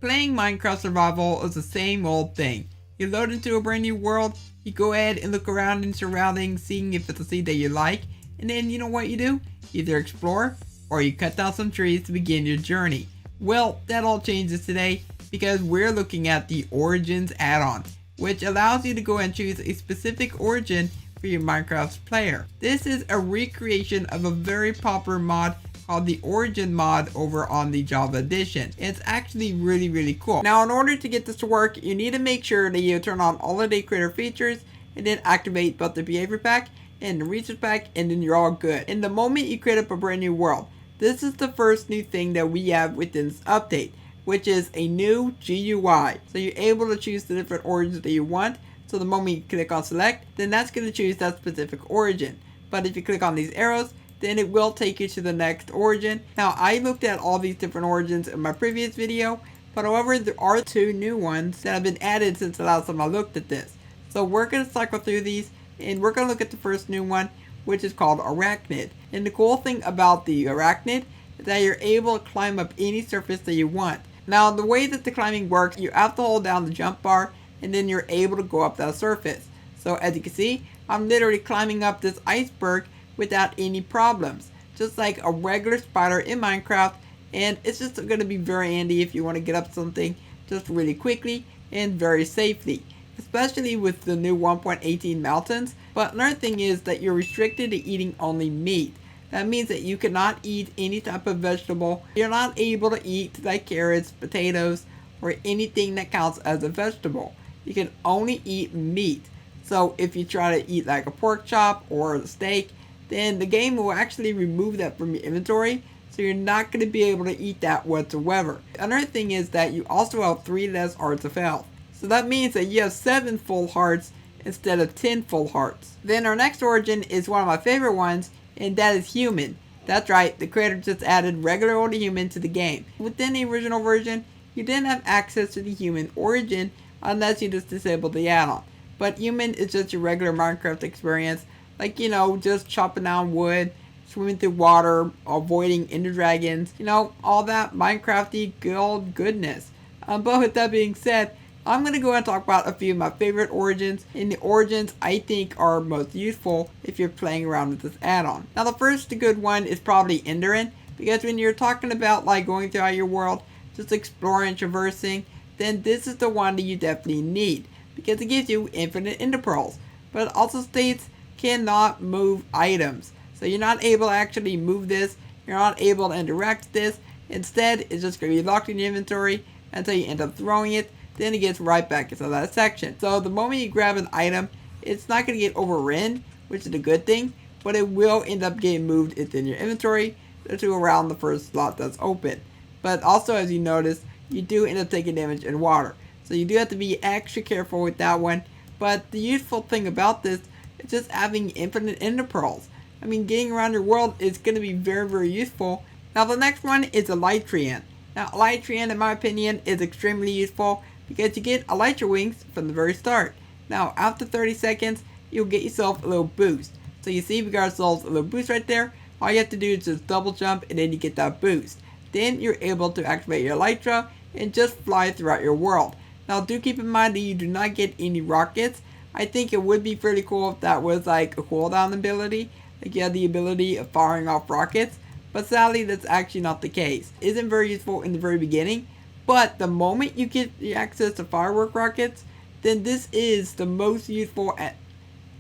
Playing Minecraft Survival is the same old thing. You load into a brand new world, you go ahead and look around in surroundings, seeing if it's a seed that you like, and then you know what you do? Either explore, or you cut down some trees to begin your journey. Well, that all changes today, because we're looking at the Origins Addon, which allows you to go and choose a specific origin for your Minecraft player. This is a recreation of a very popular mod called the Origin mod over on the Java edition. It's actually really cool. Now, in order to get this to work, you need to make sure that you turn on all of the creator features and then activate both the behavior pack and the research pack, and then you're all good. And the moment you create up a brand new world, this is the first new thing that we have within this update, which is a new GUI. So you're able to choose the different origins that you want. So the moment you click on select, then that's going to choose that specific origin. But if you click on these arrows, then it will take you to the next origin. Now, I looked at all these different origins in my previous video, but however, there are 2 new ones that have been added since the last time I looked at this. So we're going to cycle through these, and we're going to look at the first new one, which is called Arachnid. And the cool thing about the Arachnid is that you're able to climb up any surface that you want. Now, the way that the climbing works, you have to hold down the jump bar, and then you're able to go up that surface. So as you can see, I'm literally climbing up this iceberg without any problems, just like a regular spider in Minecraft. And it's just going to be very handy if you want to get up something just really quickly and very safely, especially with the new 1.18 mountains. But another thing is that you're restricted to eating only meat. That means that you cannot eat any type of vegetable. You're not able to eat like carrots, potatoes, or anything that counts as a vegetable. You can only eat meat. So if you try to eat like a pork chop or a steak, then the game will actually remove that from your inventory, so you're not going to be able to eat that whatsoever. Another thing is that you also have 3 less hearts of health. So that means that you have 7 full hearts instead of 10 full hearts. Then our next origin is one of my favorite ones, and that is human. That's right, the creator just added regular old human to the game. Within the original version, you didn't have access to the human origin unless you just disabled the add-on. But human is just your regular Minecraft experience, like, you know, just chopping down wood, swimming through water, avoiding ender dragons, you know, all that Minecrafty goodness. But with that being said, I'm going to go and talk about a few of my favorite origins, and the origins I think are most useful if you're playing around with this add-on. Now, the first good one is probably Enderian, because when you're talking about like going throughout your world, just exploring, traversing, then this is the one that you definitely need, because it gives you infinite ender pearls. But it also states cannot move items. So you're not able to actually move this. You're not able to interact with this. Instead, it's just going to be locked in your inventory until you end up throwing it. Then it gets right back into that section. So the moment you grab an item, it's not going to get overridden, which is a good thing. But it will end up getting moved within your inventory to around the first slot that's open. But also, as you notice, you do end up taking damage in water. So you do have to be extra careful with that one. But the useful thing about this, it's just having infinite ender pearls. I mean, getting around your world is going to be very useful. Now, the next one is Elytrian. Now, Elytrian, in my opinion, is extremely useful because you get Elytra wings from the very start. Now, after 30 seconds, you'll get yourself a little boost. So you see we got ourselves a little boost right there. All you have to do is just double jump and then you get that boost. Then you're able to activate your Elytra and just fly throughout your world. Now, do keep in mind that you do not get any rockets. I think it would be pretty cool if that was like a cooldown ability. Like you had the ability of firing off rockets. But sadly, that's actually not the case. It isn't very useful in the very beginning. But the moment you get the access to firework rockets, then this is the most useful.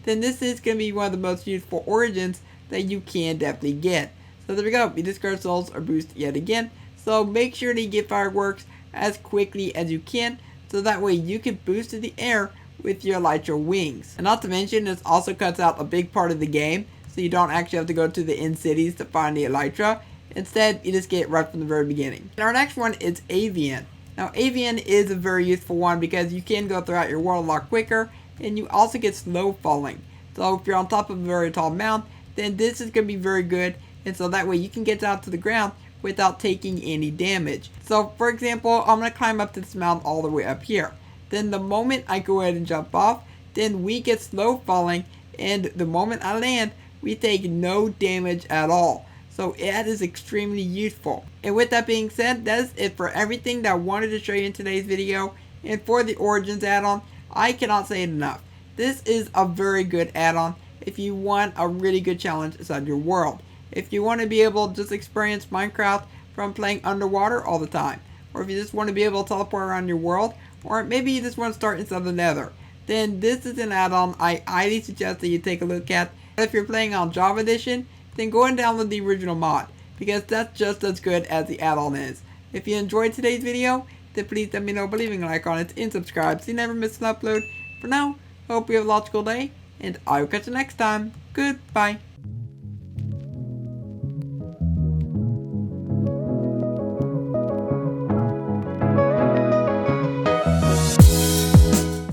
Then this is going to be one of the most useful origins that you can definitely get. So there we go. Your discard souls are boosted yet again. So make sure that you get fireworks as quickly as you can, so that way you can boost to the air with your Elytra wings. And not to mention, this also cuts out a big part of the game, so you don't actually have to go to the end cities to find the Elytra. Instead, you just get it right from the very beginning. And our next one is Avian. Now, Avian is a very useful one because you can go throughout your world a lot quicker, and you also get slow falling. So if you're on top of a very tall mountain, then this is going to be very good, and so that way you can get down to the ground without taking any damage. So for example, I'm going to climb up this mountain all the way up here. Then the moment I go ahead and jump off, then we get slow falling, and the moment I land, we take no damage at all. So that is extremely useful. And with that being said, that is it for everything that I wanted to show you in today's video. And for the Origins add-on, I cannot say it enough. This is a very good add-on if you want a really good challenge inside your world. If you want to be able to just experience Minecraft from playing underwater all the time. Or if you just want to be able to teleport around your world. Or maybe you just want to start inside the nether. Then this is an add-on I highly suggest that you take a look at. If you're playing on Java Edition, then go and download the original mod, because that's just as good as the add-on is. If you enjoyed today's video, then please let me know by leaving a like on it and subscribe so you never miss an upload. For now, hope you have a logical day, and I will catch you next time. Goodbye.